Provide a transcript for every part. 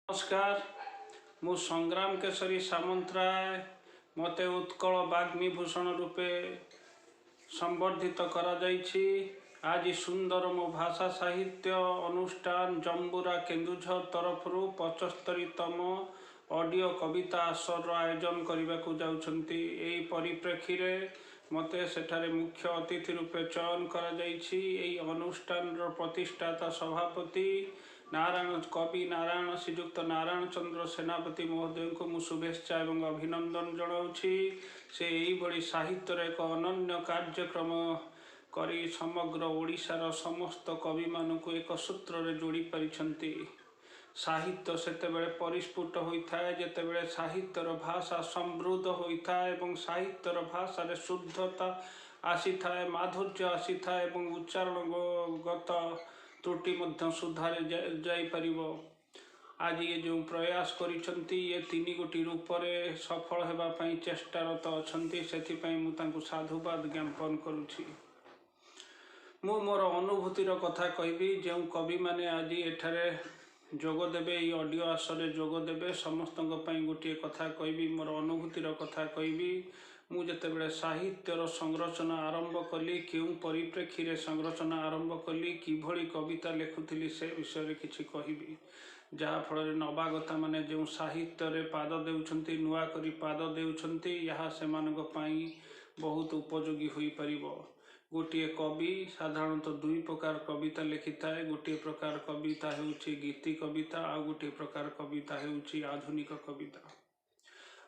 नमस्कार। मु संग्राम केशरी सामंतराय मते उत्कल वाग्मी भूषण रूपे संवर्धित करा जाइछि। आज सुंदर मो भाषा साहित्य अनुष्ठान जम्बुरा केन्दुझर तरफ 75तम ऑडियो कविता आसर आयोजन करने को जाउछंती। एई परिप्रेक्षी रे मते सेठारे मुख्य अतिथि रूपे चयन करा जाइछि। एई अनुष्ठान रो प्रतिष्ठाता सभापति नारायण कवि नारायण श्रीजुक्त नारायण चंद्र सेनापति महोदय को मु शुभेच्छा एवं अभिनंदन जनाऊँछि। से यही साहित्यर एक अनन्य कार्यक्रम करी समग्र ओडिशार समस्त कवि मानक एक सूत्र रे जोड़ी पारिछंती। साहित्य सेतेबेले परिस्फुट होता है जेतेबेले साहित्यर भाषा समृद्ध होता है एवं साहित्यर भाषा रे शुद्धता आसी थाए, माधुर्य आसी थाए एवं उच्चारणगत त्रुटि मध्य सुधारे जाई परिबो। आज ये जो प्रयास करिछंती ये तीन गोटी रूप रे सफल हेबा पई चेष्टारत अछंती, सेथिपई मु तांकु साधुवाद ज्ञापन करूछि। मु मोर अनुभूतिर कथा कहबी। जो कवि माने आज एठारे जोग देबे, ये ऑडियो आसरे जोग देबे, समस्त गोटे कथा कहबी, मोर अनुभूतिर कथा कहबी। मु जेतेबेले साहित्यर संरचना आरंभ कली, क्यों परिप्रेक्षी रे संरचना आरंभ कली, किभली कविता लेखुथिली से विषय किछि कहबी। जहा फल नवागता माने जो साहित्य रे पाद देउछंती, नुआ करी पाद देउछंती, यहा सेमानक पई बहुत उपयोगी होई परिबो। गोटे कवि साधारणतः दुई प्रकार कविता लिखि थाए। गोटे प्रकार कविता हेउछि गीति कविता, आ गोटे प्रकार कविता हेउछि आधुनिक कविता।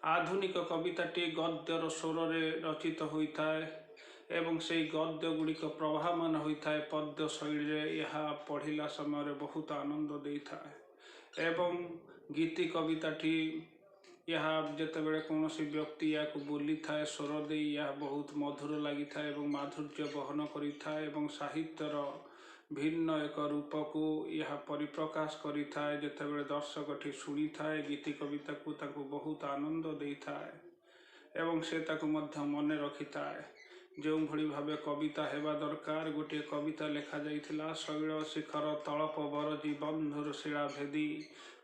आधुनिक कविताटी गद्यर स्वर रे रचित होइथाए एवं से गद्य गुड़िक प्रभावमान होइथाए पद्य शैली रे। यह पढ़िला समय बहुत आनंद देइथाए। एवं गीति कविताटी यह जेतेबेले कौन सी व्यक्ति या बोली थाए स्वर दे, यह बहुत मधुर लगी थाए एवं माधुर्य बहन करी थाए एवं साहित्यर भिन्न एक रूप को यह परिप्रकाश करी थाए। जेतेबेले दर्शक शुणी थाए गीति कविता को ताको बहुत आनंद दे थाए एवं से ताको मध्य मन रखी थाए। जो भली भावे कविता हेबा दरकार। गोटे कविता लेखा जाइथिला, शैल शिखर तलप बरजी बंधुर शिला भेदी,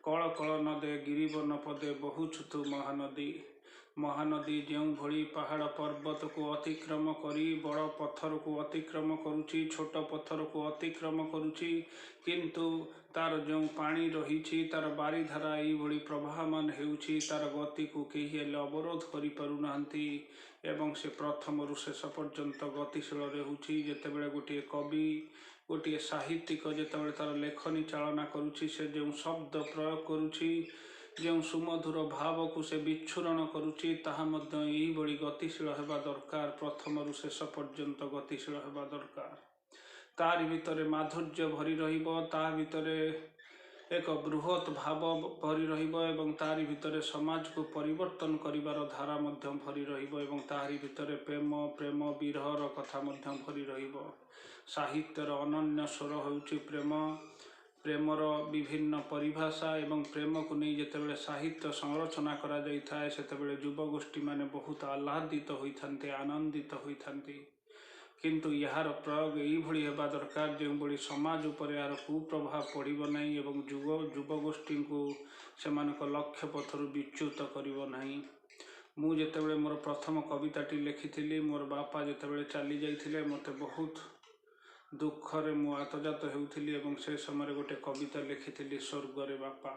कल कल नदे गिरिवन पदे बहुछुतु महानदी। महानदी जो भली पहाड़ पर्वत को अतिक्रम करी बड़ पत्थर को अतिक्रम करुची, छोट पत्थर को अतिक्रम करुची, किंतु तार जो पानी रही तार बारिधारा ये प्रवाहमान हेउची, तार गति को कहीं हेले अवरोध करि पारु नाहंती एवं से प्रथम रु शेष पर्यंत गतिशील रहउची। जेतेबेले गोटे कवि गोटे साहित्यिक जेतेबेले तार लेखनी चालना करुची, से जो शब्द प्रयोग करुची, जो सुमधुर भाव को से विच्छुरण करुची, ताहा मध्य यही गतिशील हेबा दरकार। प्रथम रु शेष पर्यंत गतिशील हेबा दरकार। तार भितरे माधुर्य भरी रहिबो, ता भितरे एक बृहत भाव भरी रहिबो एवं तारी भितरे समाज को परिवर्तन करिवार धारा मध्य भरी रहिबो एवं तारी भितरे प्रेम प्रेम विरहर कथा मध्य भरी रहिबो। साहित्यर अनन्य स्वर होउछि प्रेम। प्रेमर विभिन्न परिभाषा एवं प्रेम को नहीं जेतेबेले साहित्य संरचना करा जाइथाए, सेतेबेले युवगोष्ठी माने बहुत आह्लादित होइथान्ते, आनंदित होइथान्ते। किंतु यार प्रयोग यही हेबा दरकार जो बड़ी समाज उपर यार कुप्रभाव पड़िबो नहीं एवं युवगोष्ठी को सेमानक लक्ष्य पथरु विच्युत करिबो नहीं। मु जेतेबेले मोर प्रथम कविताटी लिखिथिली, मोर बापा जेतेबेले चली जाइथिले, मते बहुत दुख रे मु आतजात हेउथिली एवं से समय गोटे कविता लिखिथिली स्वर्ग रे बापा।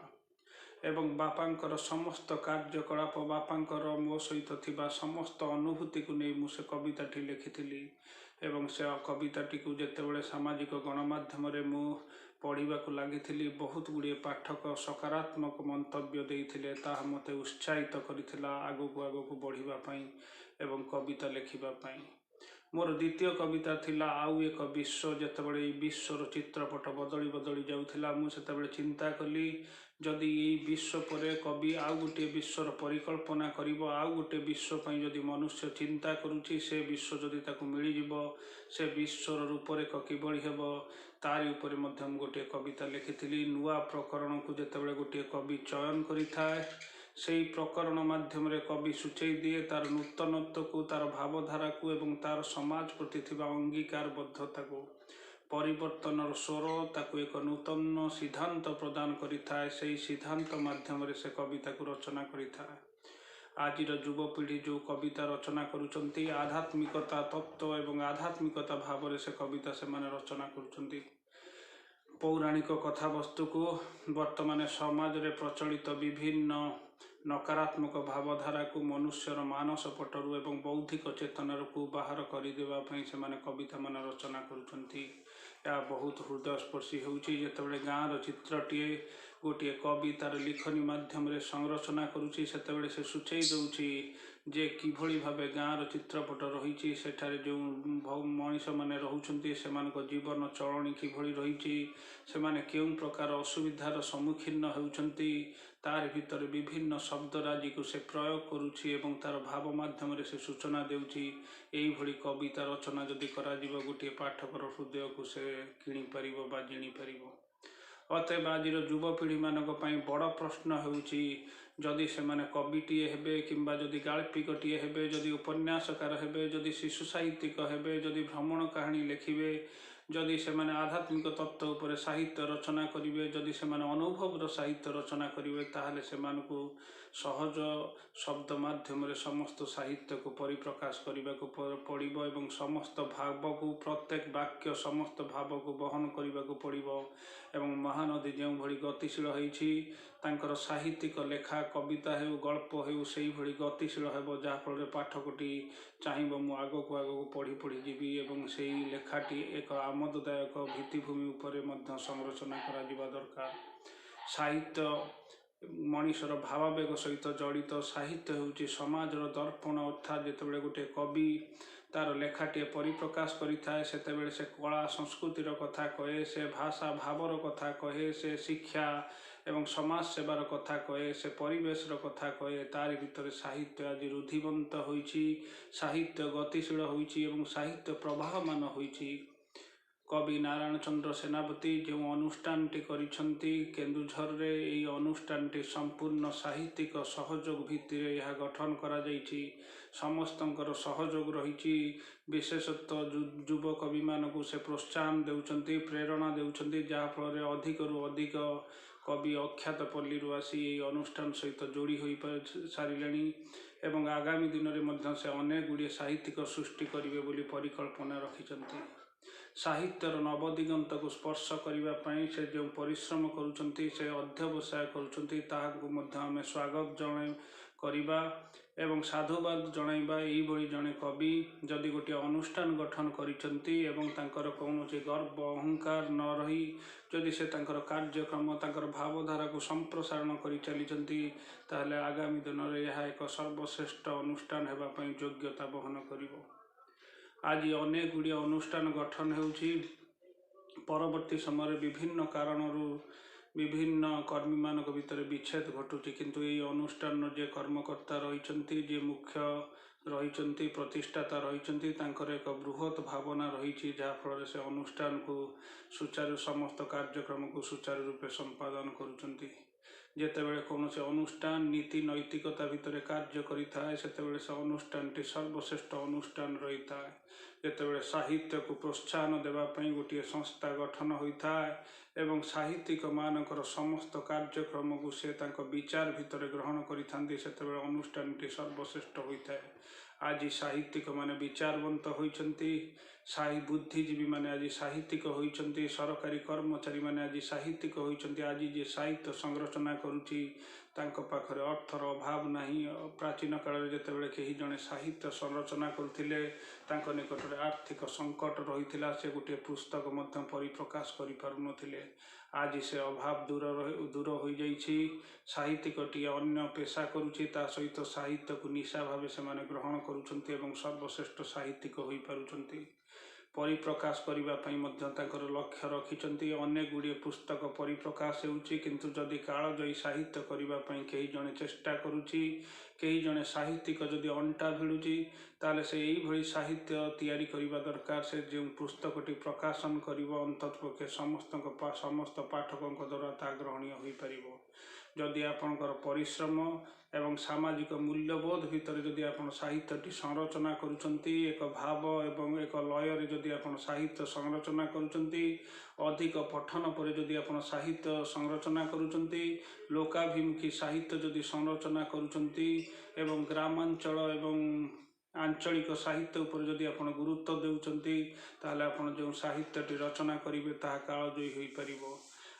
एवं बापांकर समस्त कार्यकलाप बापांकर मो सहित थिबा समस्त अनुभूति को नहीं मुझे कविताटी लिखिथिली एवं से कविताटी को जेतेबेले सामाजिक गणमाध्यम रे मु पढ़िबा को लागिथिली, बहुत गुड़िए पाठक सकारात्मक मंतव्य देइथिले, ताहा मते उत्साहित करिथिला आगो को बढ़िबा पई एवं कविता लिखिबा पई। मोर द्वितीय कविता थिला आउ एक विश्व। जेतेबेले विश्वर चित्रपट बदली बदली जाउथिला, मु सेतेबेले चिंता कली जदि यही विश्व पर कवि आउ गोटे विश्वर परिकल्पना करिबो, आउ गोटे विश्व पई जदि मनुष्य चिंता करुछि, से विश्व जदि ताकु मिली जिवो, से विश्वर रूपरेख किभली हेबो, तारी उपरे मध्य गोटे कविता लिखिथिली। नुआ प्रकरण को जेतेबेले गोटे कवि चयन करिथाए, से प्रकरण माध्यम रे कवि सूचई दिए तार नूतनत्व को, तार भावधारा को एवं तार समाज प्रति थिबा अंगीकार बद्धता को। परिवर्तन स्वर ताकू एक नूतन सिद्धांत प्रदान करिथाए से सिद्धांत माध्यम से कविता को रचना करिथाए। आजिर युवपीढ़ी जो कविता रचना करुचंती आध्यात्मिकता तत्व एवं आध्यात्मिकता भाव से कविता से माने रचना करुचंती। पौराणिक कथावस्तु को वर्तमान समाज रे प्रचलित विभिन्न नकारात्मक भावधारा को मनुष्यर मानस पटरु एवं बौद्धिक चेतनार को बाहर करदेवा से माने कविता मान रचना करुचंती। या बहुत हृदयस्पर्शी होउची जेतेबेले गाँर चित्रटीए गोटे कवि तार लिखनी माध्यम रे संरचना करुची सेतेबेले से सूचई दउची जे किभली भाबे गाँर चित्रपट रही सेठारे जो मनीष माने रहुचंती सेमानक जीवन चलणी किभली रही से माने केउं प्रकार असुविधार सम्मुखीन होउचंती तार भितर विभिन्न शब्दराजी को से प्रयोग करुची एवं तार भाव माध्यम रे से सूचना देउची। एई भली कविता रचना जदि करा जीव गोटे पाठकर हृदय को से किणी परिबो बा जिणी परिबो। अतएव आज युवपीढ़ी मानक पई बड़ प्रश्न होउची जदि से माने कविटीए हेबे किंबा जदि गाल्पिकटीए हेबे जदि उपन्यासकार हेबे जदि शिशु साहित्यिक हेबे जदि भ्रमण कहानी लेखिबे जदि से माने आध्यात्मिक तत्व उपर साहित्य रचना करिवे जदि से माने अनुभवर साहित्य रचना करिवे ताहले से मानकु सहज शब्द माध्यम रे समस्त साहित्य को परिप्रकाश करने को पड़िबो एवं समस्त भाव को प्रत्येक वाक्य समस्त भाव को बहन करने को पड़िबो एवं महानदी जो भली गतिशील होइछि तांकर साहित्यिक लेखा कविता हेउ गल्प हेउ सेही भली गतिशील हेबो जाफल पाठकटी चाहिबो मु आगो को पढ़ी पढ़ी जीवी एवं सेही लेखाटी एक आमोददायक भित्तिभूमि उपरे मध्य संरचना करा जिबा दरकार। साहित्य मनीषर भावावेग सहित जड़ित साहित्य होउछि समाजर दर्पण अर्थात जेतेबेले गोटे कवि तार लेखाटी परिप्रकाश करिथाए सेतेबेले से कला संस्कृतिर कथा कहे से भाषा भावर कथा कहे से शिक्षा एवं समाज सेवार कथा कहे से परिवेशर कथा कहे तार भितर साहित्य आज रुधिबंत होइछि साहित्य गतिशील होइछि एवं साहित्य प्रवाहमान होइछि। कवि नारायण चंद्र सेनापति जो अनुष्ठान करिछंती केन्दुझर रे एई अनुष्ठान संपूर्ण साहित्यिक सहयोग भित्ति रे यह गठन करा जाइछि समस्तंकर सहयोग रहिछि विशेषतः युव कवि मानकु से प्रोत्साहन देउछंती प्रेरणा देउछंती जहा फल अधिक रु अधिक कवि अख्यात पल्ली आसी अनुष्ठान सहित जोड़ी हो सारे एवं आगामी दिन में से अनेक गुड़िए साहित्यिक सृष्टि करेंगे बोली परिकल्पना रखिंट। साहित्यर नवदिगंत को स्पर्श करने से जो परिश्रम करुँचे से अध्यवसाय करें स्वागत जन करवा एवं साधुवाद जनइबा यही जड़े कवि जदि गोटे अनुष्ठान गठन करिसेंती एवं तांकर कौनसी गर्व अहंकार न रही जदि से तांकर कार्यक्रम तांकर भावधारा को संप्रसारण कर चली ताहले आगामी दिन में यह एक सर्वश्रेष्ठ अनुष्ठान होगापी योग्यता बहन करिवो। आज अनेक गुड़िए अनुष्ठान गठन होउछि परवर्ती समय विभिन्न कारणरू विभिन्न कर्मी मान भीतर विच्छेद घटुची किंतु ये अनुष्ठान जे कर्मकर्ता रही जे मुख्य रही प्रतिष्ठाता रही एक बृहत भावना रही जहाँफल से अनुष्ठान को सुचारू समस्त कार्यक्रम को सुचारू रूपे संपादन करुँच। जेतेबेले कौन से अनुष्ठान नीति नैतिकता भितर कार्य करिथाए सेतेबेले से अनुष्ठान टी सर्वश्रेष्ठ अनुष्ठान रही था। जेतेबेले साहित्य को प्रोत्साहन देवाई गोटे संस्था गठन होता है एवं साहित्यिक मानकर समस्त कार्यक्रम को से विचार भितर ग्रहण करिथांती सेतेबेले अनुष्ठान टी सर्वश्रेष्ठ होता है। आज साहित्यिक माने विचारवंत होइछंती साहि बुद्धिजीवी माने आज साहित्यिक होइछंती सरकारी कर्मचारी माने आज साहित्यिक होइछंती। आज जे साहित्य संरचना करुची तांको पाखरे अर्थर अभाव नहीं। प्राचीन काल जेतेबेले केही जणे साहित्य संरचना करथिले तांको निकटरे आर्थिक संकट रहिथिला से गोटे पुस्तक मध्य परिप्रकाश करि पारुनथिले। आज से अभाव दूर हो जाइछि साहित्यिकटी अन्य पेशा करुछि ता सहित साहित्य को निशा भाव से माने ग्रहण करुछंती एवं सर्वश्रेष्ठ साहित्यिक होई पारुछंती। परिप्रकाश करने लक्ष्य रखिंट अनेक गुड़िए पुस्तक परिप्रकाश होउछि किंतु जदि कालजयी साहित्य करने कई जने चेष्टा करुछि कई जने साहित्यिक जदि अंटा भिड़ुछि ताले से यही भली साहित्य तैयारी करने दरकार। से जो पुस्तकटी प्रकाशन करिवो अंततपक्षे समस्त पाठकों द्वारा ता ग्रहणीय हो पारिबो। जदि आपणकर परिश्रम एवं सामाजिक मूल्यबोध भितर जदि आपण साहित्यटी संरचना करुचंती एक भाव एवं एक लय जदि आपण साहित्य संरचना करुचंती अधिक पठन पर जदि आपण साहित्य संरचना करुचंती लोकाभिमुखी साहित्य जदि संरचना करुचंती एवं ग्रामांचल एवं आंचलिक साहित्य उपर जदि आपण गुरुत्व देउचंती ताले आपण जो साहित्यटी रचना करिवे ताहा कालजयी होई परिबो।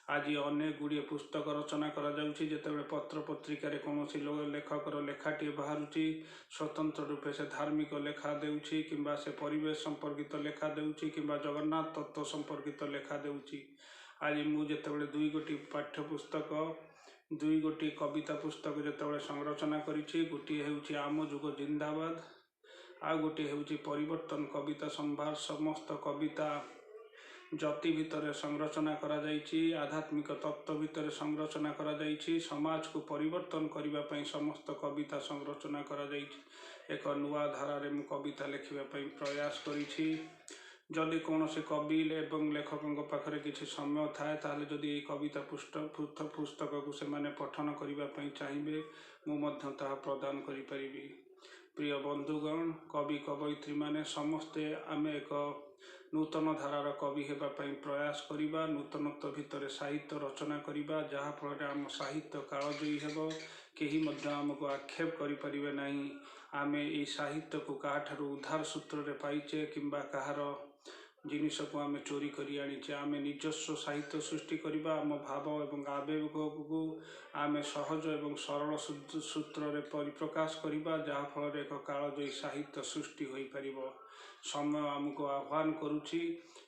आज अनेक गुड़िए पुस्तक रचना करा जाउछि जेतेबेले पत्र पत्रिकार कौनसी लेखकर लेखाटी बाहरुछि स्वतंत्र रूपे से धार्मिक लेखा देउछि किंबा से परिवेश संपर्कित लेखा देउछि किंबा जगन्नाथ तत्व संपर्कित लेखा देउछि। आज मु जेतेबेले दुई गोटी पाठ्य पुस्तक दुई गोटी कविता पुस्तक जेतेबेले संरचना करिछि गोटी हेउछि आम जुग जिंदाबाद आ गोटी हेउछि परिवर्तन कविता संभार समस्त कविता जति भितर संरचना करा जाइछि आध्यात्मिक तत्व भितर संरचना करा जाइछि समाज को परिवर्तन करिबा पई समस्त कविता संरचना करा जाइछि। एक नुआ धारारे मु कविता लिखिबा पई प्रयास करिछि। जदि कौनसी कवि एवं लेखकों पाखरे किछि समय थाए ताले जदि ए कविता पुस्तक को से माने पठन करिबा पई चाहिबे मु मध्य ताहा प्रदान करि परिबि। प्रिय बंधुगण कवि कवयित्री माने समस्ते आमे एक नूतन धारार कवि हेबा पई प्रयास करिबा नूतनत्व भितर साहित्य रचना करिबा जहा फल आम साहित्य कालजयी हेबो केही मध्य आमको आक्षेप करि परिबे नाही। आमे ए साहित्य को काठारु उद्धार सूत्र रे पाइचे किंबा कहार जिनिस को आमे चोरी करी आनीचे आमे निजस्व साहित्य सृष्टि करिबा आम भाव एवं आवेग को आमे सहज एवं सरल सूत्र रे परिप्रकाश करिबा जहा फल एक कालजयी साहित्य सृष्टि होई परिबो। समय आमको आह्वान करुछि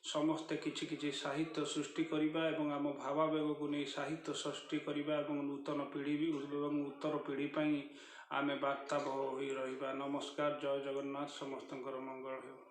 समस्ते किछि किछि साहित्य सृष्टि करिबा एवं आम भावावेग को नहीं साहित्य सृष्टि करिबा एवं नूतन पीढ़ी एवं उत्तर पीढ़ी पई आमे वार्ताबह होई रहिबा। नमस्कार, जय जगन्नाथ, समस्तंकर मंगल हो।